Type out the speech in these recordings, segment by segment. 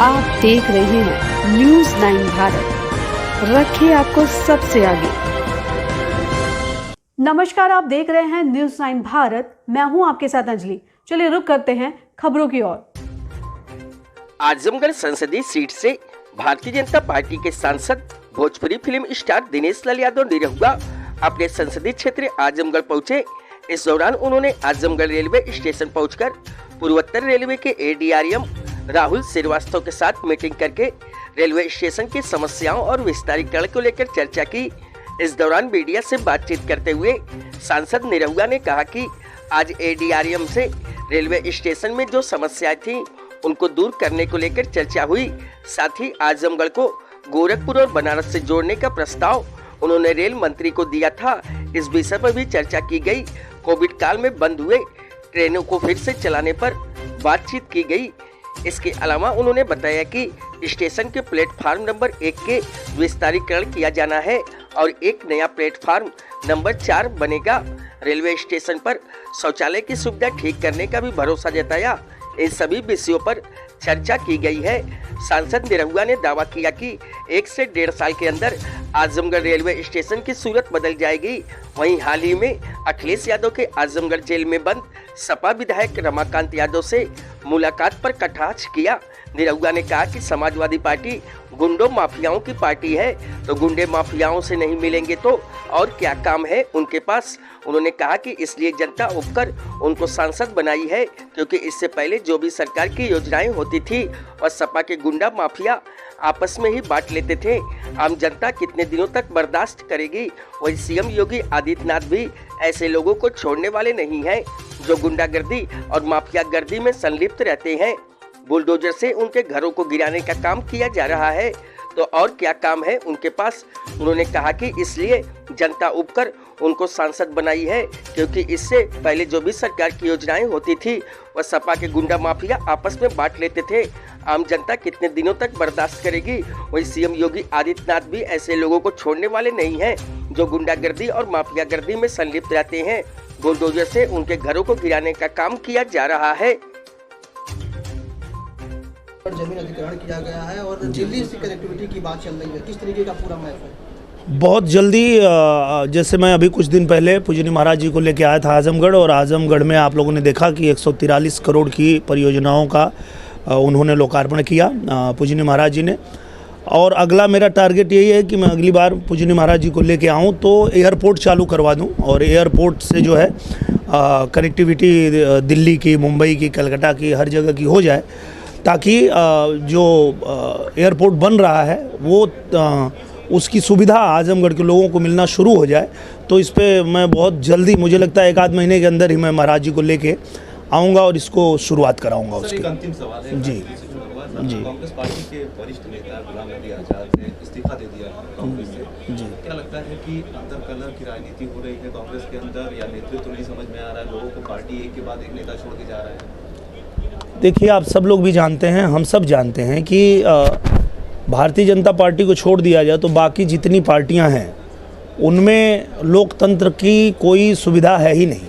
आप देख रहे हैं न्यूज़ 9 भारत, रखिए आपको सबसे आगे। नमस्कार, आप देख रहे हैं न्यूज़ 9 भारत, मैं हूं आपके साथ अंजलि। चलिए रुक करते हैं खबरों की ओर। आजमगढ़ संसदीय सीट से भारतीय जनता पार्टी के सांसद भोजपुरी फिल्म स्टार दिनेश लाल यादव निरहुआ अपने संसदीय क्षेत्र आजमगढ़ पहुंचे। इस दौरान उन्होंने आजमगढ़ रेलवे स्टेशन पहुंचकर पूर्वोत्तर रेलवे के एडीआरएम राहुल श्रीवास्तव के साथ मीटिंग करके रेलवे स्टेशन की समस्याओं और विस्तारीकरण को लेकर चर्चा की। इस दौरान मीडिया से बातचीत करते हुए सांसद निरहुआ ने कहा कि आज एडीआरएम से रेलवे स्टेशन में जो समस्याएं थी उनको दूर करने को लेकर चर्चा हुई। साथ ही आजमगढ़ को गोरखपुर और बनारस से जोड़ने का प्रस्ताव उन्होंने रेल मंत्री को दिया था। इस विषय पर भी चर्चा की गई। कोविड काल में बंद हुए ट्रेनों को फिर से चलाने पर बातचीत की गई। इसके अलावा उन्होंने बताया कि स्टेशन के प्लेटफार्म नंबर 1 के विस्तारीकरण किया जाना है और एक नया प्लेटफार्म नंबर 4 बनेगा। रेलवे स्टेशन पर शौचालय की सुविधा ठीक करने का भी भरोसा जताया। इन सभी विषयों पर चर्चा की गई है। सांसद निरहुआ ने दावा किया कि 1 से 1.5 साल के अंदर आजमगढ़ रेलवे स्टेशन की सूरत बदल जाएगी। वहीं हाल ही में अखिलेश यादव के आजमगढ़ जेल में बंद सपा विधायक रमाकांत यादव से मुलाकात पर कटाक्ष किया। निरहुआ ने कहा कि समाजवादी पार्टी गुंडों माफियाओं की पार्टी है, तो गुंडे माफियाओं से नहीं मिलेंगे तो और क्या काम है उनके पास। उन्होंने कहा कि इसलिए जनता उपकर उनको सांसद बनाई है, क्योंकि इससे पहले जो भी सरकार की योजनाएं होती थी और सपा के गुंडा माफिया आपस में ही बांट लेते थे। आम जनता कितने दिनों तक बर्दाश्त करेगी। वही सीएम योगी आदित्यनाथ भी ऐसे लोगों को छोड़ने वाले नहीं हैं जो गुंडागर्दी और माफियागर्दी में संलिप्त रहते हैं। बुलडोजर से उनके घरों को गिराने का काम किया जा रहा है, तो और क्या काम है उनके पास। उन्होंने कहा कि इसलिए जनता उपकर उनको सांसद बनाई है, क्योंकि इससे पहले जो भी सरकार की योजनाएं होती थी वह सपा के गुंडा माफिया आपस में बांट लेते थे। आम जनता कितने दिनों तक बर्दाश्त करेगी। वही सीएम योगी आदित्यनाथ भी ऐसे लोगों को छोड़ने वाले नहीं हैं जो गुंडागर्दी और माफियागर्दी में संलिप्त रहते हैं। बुलडोजर से उनके घरों को गिराने का काम किया जा रहा है। जमीन अधिग्रहण किया गया है और दिल्ली से कनेक्टिविटी की बात चल रही है, किस तरीके का पूरा मैप है? बहुत जल्दी, जैसे मैं अभी कुछ दिन पहले पूजनीय महाराज जी को लेके आया था आजमगढ़, और आजमगढ़ में आप लोगों ने देखा कि 143 करोड़ की परियोजनाओं का उन्होंने लोकार्पण किया पूजनीय महाराज जी ने। और अगला मेरा टारगेट यही है कि मैं अगली बार पूजनीय महाराज जी को लेके आऊँ तो एयरपोर्ट चालू करवा दूँ, और एयरपोर्ट से जो है कनेक्टिविटी दिल्ली की, मुंबई की, कलकत्ता की, हर जगह की हो जाए, ताकि जो एयरपोर्ट बन रहा है वो उसकी सुविधा आजमगढ़ के लोगों को मिलना शुरू हो जाए। तो इस पे मैं बहुत जल्दी, मुझे लगता है 1 आध महीने के अंदर ही मैं महाराज जी को लेके आऊँगा और इसको शुरुआत कराऊँगा उसकी। एक अंतिम सवाल है जी जी। कांग्रेस पार्टी के वरिष्ठ नेता गुलाम नबी आजाद ने इस्तीफा दे दिया कांग्रेस से। जी। क्या लगता है कि अंदर कलह की राजनीति हो रही है कांग्रेस के अंदर, या नेतृत्व नहीं समझ में आ रहा है, लोगों को पार्टी एक के बाद एक नेता छोड़ के जा रहा है? देखिए, आप सब लोग भी जानते हैं, हम सब जानते हैं कि भारतीय जनता पार्टी को छोड़ दिया जाए तो बाकी जितनी पार्टियां हैं उनमें लोकतंत्र की कोई सुविधा है ही नहीं।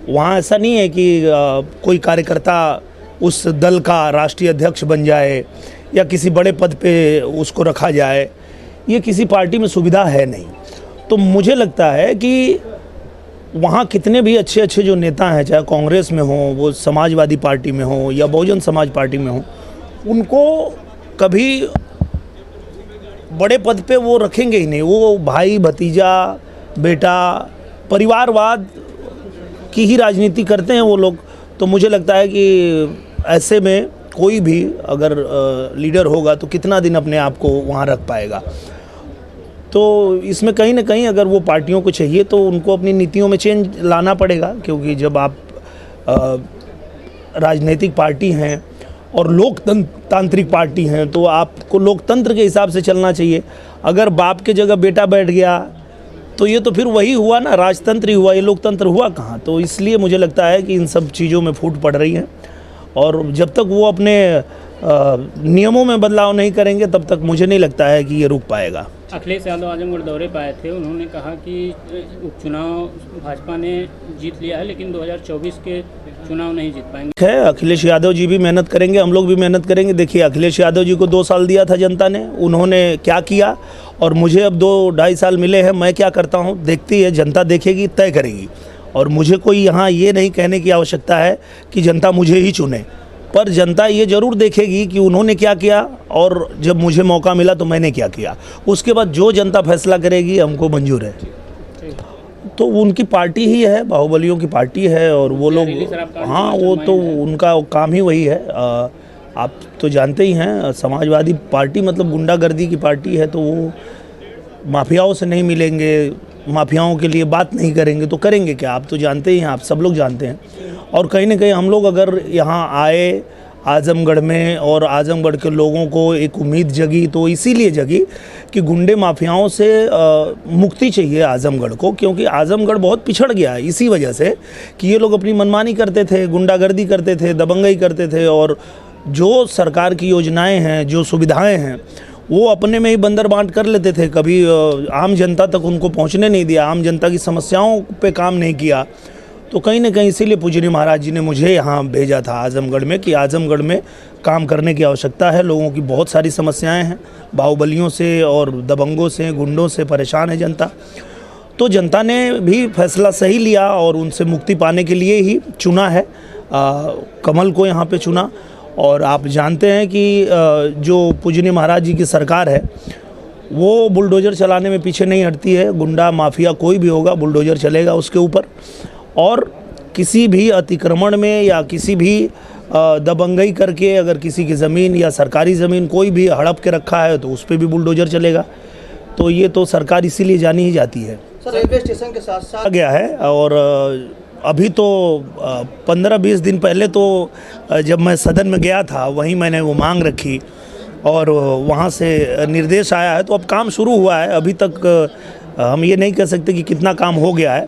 वहाँ ऐसा नहीं है कि कोई कार्यकर्ता उस दल का राष्ट्रीय अध्यक्ष बन जाए या किसी बड़े पद पे उसको रखा जाए, ये किसी पार्टी में सुविधा है नहीं। तो मुझे लगता है कि वहाँ कितने भी अच्छे अच्छे जो नेता हैं, चाहे कांग्रेस में हो, वो समाजवादी पार्टी में हो या बहुजन समाज पार्टी में हो, उनको कभी बड़े पद पे वो रखेंगे ही नहीं। वो भाई, भतीजा, बेटा, परिवारवाद की ही राजनीति करते हैं वो लोग। तो मुझे लगता है कि ऐसे में कोई भी अगर लीडर होगा तो कितना दिन अपने आप को वहाँ रख पाएगा। तो इसमें कहीं ना कहीं अगर वो पार्टियों को चाहिए तो उनको अपनी नीतियों में चेंज लाना पड़ेगा, क्योंकि जब आप राजनीतिक पार्टी हैं और लोकतांत्रिक पार्टी हैं तो आपको लोकतंत्र के हिसाब से चलना चाहिए। अगर बाप के जगह बेटा बैठ गया तो ये तो फिर वही हुआ ना, राजतंत्र ही हुआ, ये लोकतंत्र हुआ कहाँ। तो इसलिए मुझे लगता है कि इन सब चीज़ों में फूट पड़ रही है, और जब तक वो अपने नियमों में बदलाव नहीं करेंगे तब तक मुझे नहीं लगता है कि ये रुक पाएगा। अखिलेश यादव आजमगढ़ दौरे पे आए थे, उन्होंने कहा कि उपचुनाव भाजपा ने जीत लिया है, लेकिन 2024 के चुनाव नहीं जीत पाएंगे। है अखिलेश यादव जी भी मेहनत करेंगे, हम लोग भी मेहनत करेंगे। देखिए अखिलेश यादव जी को 2 साल दिया था जनता ने, उन्होंने क्या किया, और मुझे अब 2-2.5 साल मिले हैं, मैं क्या करता हूँ देखती है जनता, देखेगी, तय करेगी। और मुझे कोई यहाँ ये नहीं कहने की आवश्यकता है कि जनता मुझे ही चुने, पर जनता ये ज़रूर देखेगी कि उन्होंने क्या किया, और जब मुझे मौका मिला तो मैंने क्या किया। उसके बाद जो जनता फैसला करेगी हमको मंजूर है। तो उनकी पार्टी ही है, बाहुबलियों की पार्टी है, और वो लोग, हाँ वो तो उनका काम ही वही है। आप तो जानते ही हैं समाजवादी पार्टी मतलब गुंडागर्दी की पार्टी है, तो वो माफियाओं से नहीं मिलेंगे, माफियाओं के लिए बात नहीं करेंगे तो करेंगे क्या, आप तो जानते ही हैं, आप सब लोग जानते हैं। और कहीं ना कहीं हम लोग अगर यहाँ आए आजमगढ़ में, और आजमगढ़ के लोगों को एक उम्मीद जगी, तो इसीलिए जगी कि गुंडे माफियाओं से मुक्ति चाहिए आजमगढ़ को, क्योंकि आजमगढ़ बहुत पिछड़ गया है इसी वजह से कि ये लोग अपनी मनमानी करते थे, गुंडागर्दी करते थे, दबंगई करते थे, और जो सरकार की योजनाएं हैं, जो सुविधाएं हैं, वो अपने में ही बंदर बांट कर लेते थे। कभी आम जनता तक उनको पहुंचने नहीं दिया, आम जनता की समस्याओं पे काम नहीं किया। तो कहीं ना कहीं इसीलिए पूजनीय महाराज जी ने मुझे यहाँ भेजा था आजमगढ़ में, कि आजमगढ़ में काम करने की आवश्यकता है। लोगों की बहुत सारी समस्याएं हैं, बाहुबलियों से और दबंगों से, गुंडों से परेशान है जनता। तो जनता ने भी फैसला सही लिया और उनसे मुक्ति पाने के लिए ही चुना है, कमल को यहाँ पे चुना। और आप जानते हैं कि जो पूजनीय महाराज जी की सरकार है वो बुलडोज़र चलाने में पीछे नहीं हटती है। गुंडा माफिया कोई भी होगा, बुलडोज़र चलेगा उसके ऊपर, और किसी भी अतिक्रमण में या किसी भी दबंगई करके अगर किसी की ज़मीन या सरकारी ज़मीन कोई भी हड़प के रखा है तो उस पर भी बुलडोज़र चलेगा। तो ये तो सरकार इसीलिए जानी ही जाती है। सर रेलवे स्टेशन के साथ साथ गया है, और अभी तो 15-20 दिन पहले तो जब मैं सदन में गया था वहीं मैंने वो मांग रखी, और वहाँ से निर्देश आया है, तो अब काम शुरू हुआ है। अभी तक हम ये नहीं कह सकते कि कितना काम हो गया है,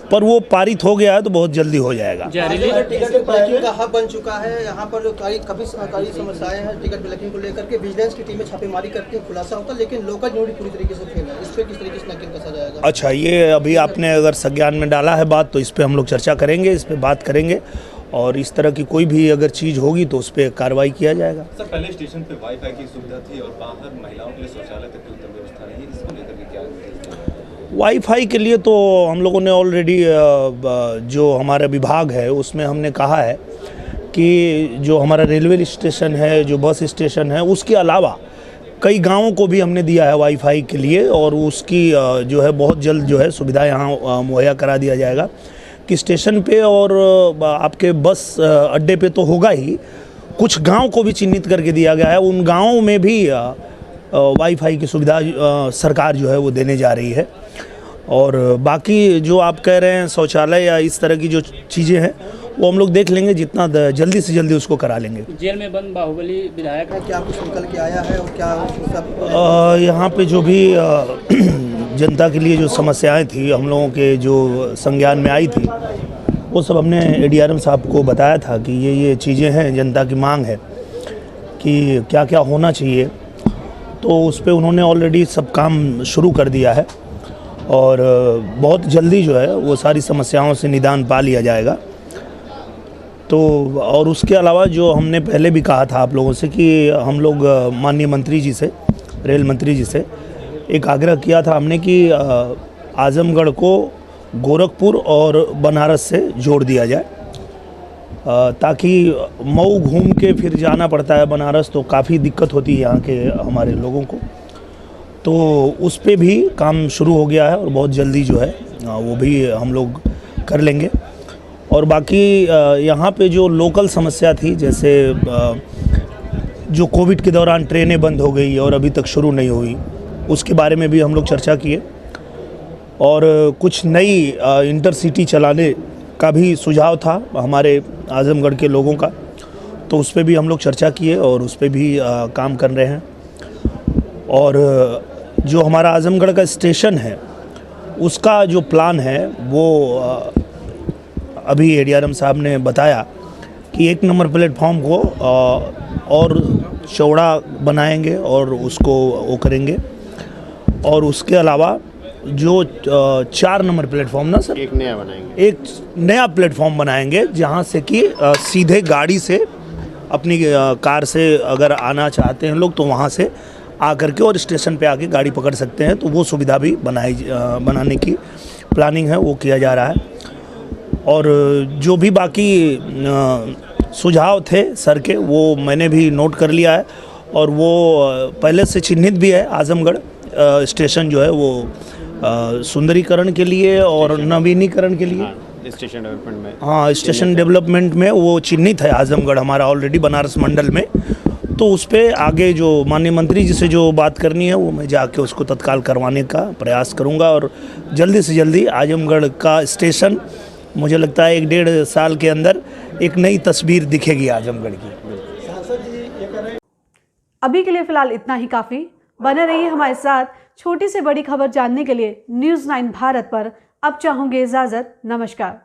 पर वो पारित हो गया है तो बहुत जल्दी हो जाएगा। टिकट ब्लैकिंग का हब बन चुका है। यहाँ पर काफ़ी समस्याएं हैं टिकट ब्लैकिंग को लेकर के। विजिलेंस की टीमें छापेमारी करती है, खुलासा होता है, लेकिन लोकल न्यूज़ पूरी तरीके से फेल है। इस पर किस तरीके से नकेल कसा जाएगा? अच्छा, ये अभी आपने अगर संज्ञान में डाला है बात, तो इस पर हम लोग चर्चा करेंगे, इस पर बात करेंगे, और इस तरह की कोई भी अगर चीज़ होगी तो उस पर कार्रवाई किया जाएगा। सर पहले स्टेशन पे वाईफाई की सुविधा थी और बाहर महिलाओं के लिए शौचालय तक की उत्तम व्यवस्था नहीं है, इसको लेकर के क्या? वाईफाई के लिए तो हम लोगों ने ऑलरेडी जो हमारा विभाग है उसमें हमने कहा है कि जो हमारा रेलवे स्टेशन है, जो बस स्टेशन है, उसके अलावा कई गांवों को भी हमने दिया है वाईफाई के लिए, और उसकी जो है बहुत जल्द जो है सुविधा यहाँ मुहैया करा दिया जाएगा कि स्टेशन पे और आपके बस अड्डे पे तो होगा ही, कुछ गांव को भी चिन्हित करके दिया गया है। उन गाँवों में भी वाईफाई की सुविधा सरकार जो है वो देने जा रही है। और बाकी जो आप कह रहे हैं शौचालय या इस तरह की जो चीज़ें हैं वो हम लोग देख लेंगे, जितना जल्दी से जल्दी उसको करा लेंगे। जेल में बंद बाहुबली विधायक क्या कुछ निकल के आया है और क्या यहाँ पे जो भी जनता के लिए जो समस्याएं थी हम लोगों के जो संज्ञान में आई थी, वो सब हमने ADRM साहब को बताया था कि ये चीज़ें हैं, जनता की मांग है कि क्या क्या होना चाहिए। तो उस पर उन्होंने ऑलरेडी सब काम शुरू कर दिया है, और बहुत जल्दी जो है वो सारी समस्याओं से निदान पा लिया जाएगा। तो और उसके अलावा जो हमने पहले भी कहा था आप लोगों से कि हम लोग माननीय मंत्री जी से, रेल मंत्री जी से एक आग्रह किया था हमने कि आजमगढ़ को गोरखपुर और बनारस से जोड़ दिया जाए, ताकि मऊ घूम के फिर जाना पड़ता है बनारस, तो काफ़ी दिक्कत होती है यहाँ के हमारे लोगों को। तो उस पे भी काम शुरू हो गया है और बहुत जल्दी जो है वो भी हम लोग कर लेंगे। और बाकी यहाँ पे जो लोकल समस्या थी, जैसे जो कोविड के दौरान ट्रेनें बंद हो गई और अभी तक शुरू नहीं हुई, उसके बारे में भी हम लोग चर्चा किए, और कुछ नई इंटरसिटी चलाने का भी सुझाव था हमारे आजमगढ़ के लोगों का, तो उस पर भी हम लोग चर्चा किए और उस पर भी काम कर रहे हैं। और जो हमारा आजमगढ़ का स्टेशन है उसका जो प्लान है वो अभी ADRM साहब ने बताया कि 1 नंबर प्लेटफॉर्म को और चौड़ा बनाएंगे और उसको वो करेंगे, और उसके अलावा जो 4 नंबर प्लेटफॉर्म ना सर, एक नया बनाएंगे। एक नया प्लेटफॉर्म बनाएंगे जहाँ से कि सीधे गाड़ी से अपनी कार से अगर आना चाहते हैं लोग तो वहाँ से आकर के और स्टेशन पे आके गाड़ी पकड़ सकते हैं, तो वो सुविधा भी बनाने की प्लानिंग है, वो किया जा रहा है। और जो भी बाकी सुझाव थे सर के वो मैंने भी नोट कर लिया है और वो पहले से चिन्हित भी है। आजमगढ़ स्टेशन जो है वो सुंदरीकरण के लिए और नवीनीकरण के लिए, स्टेशन डेवलपमेंट में, हाँ स्टेशन डेवलपमेंट में वो चिन्हित है आजमगढ़ हमारा ऑलरेडी बनारस मंडल में। तो उस पर आगे जो माननीय मंत्री जी से जो बात करनी है वो मैं जाके उसको तत्काल करवाने का प्रयास करूंगा और जल्दी से जल्दी आजमगढ़ का स्टेशन, मुझे लगता है 1-1.5 साल के अंदर एक नई तस्वीर दिखेगी आजमगढ़ की। अभी के लिए फिलहाल इतना ही काफ़ी। बने रहिए हमारे साथ। छोटी से बड़ी खबर जानने के लिए न्यूज़ 9 भारत पर अब चाहूँगी इजाज़त। नमस्कार।